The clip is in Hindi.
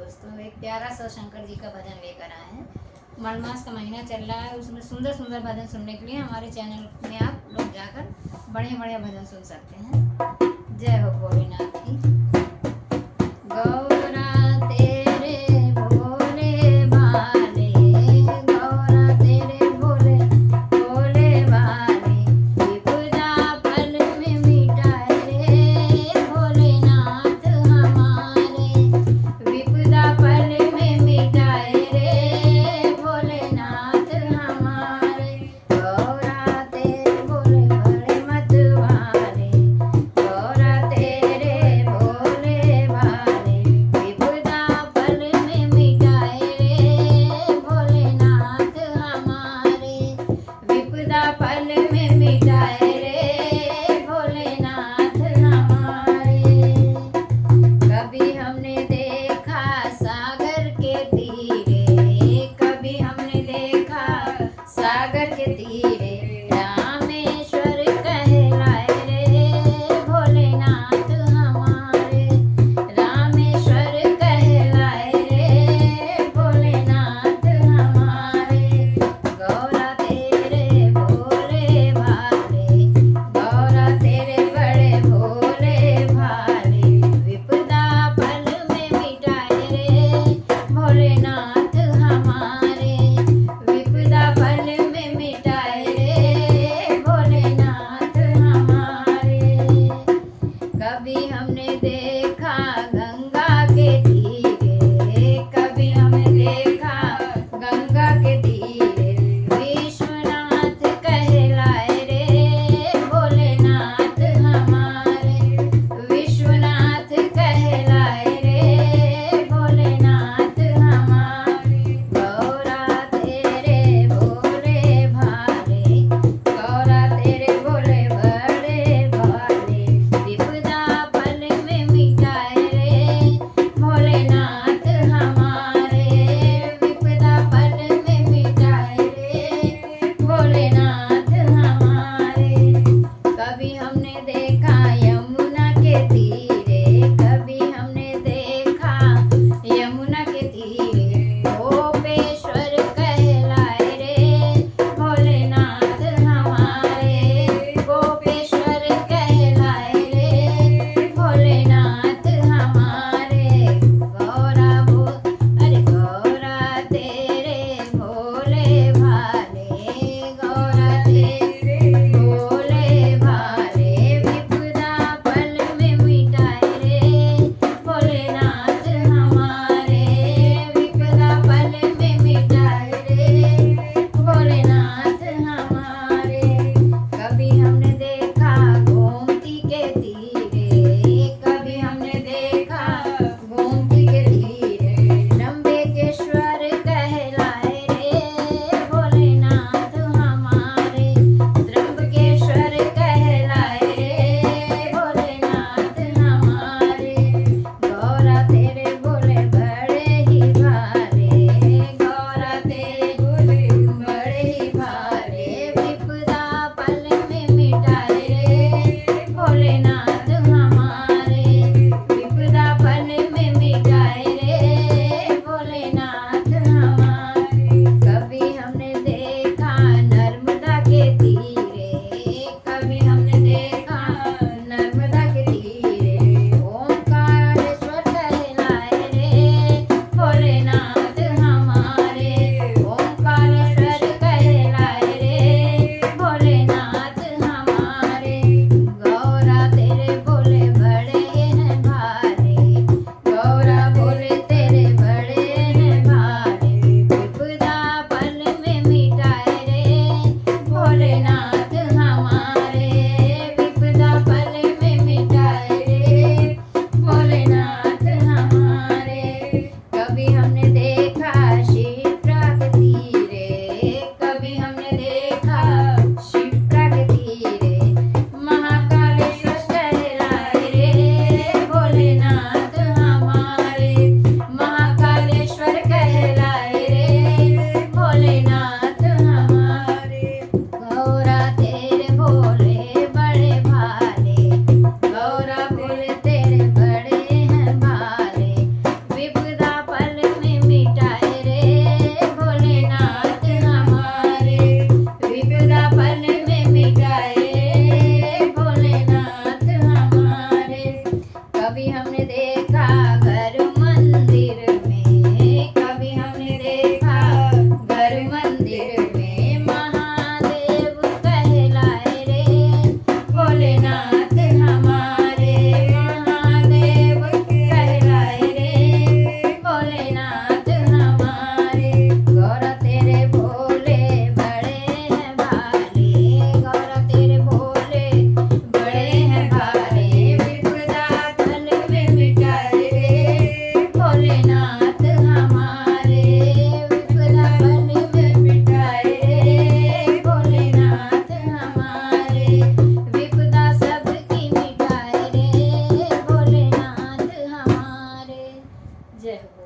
दोस्तों, एक प्यारा सा शंकर जी का भजन लेकर आए हैं। मलमास का महीना चल रहा है, उसमें सुंदर सुंदर भजन सुनने के लिए हमारे चैनल में आप लोग जाकर बढ़िया बढ़िया भजन सुन सकते हैं। जय हो भोलेनाथ की। गौरा तेरे भोले भाले, गौरा तेरे भोले भोले भाले, विपदा पल में मिटाए रे भोलेनाथ हमारे, विपदा पल में मिटाए रे भोलेनाथ हमारे। गौरा तेरे भोले बड़े मत वाले, गौरा तेरे भोले जय हो।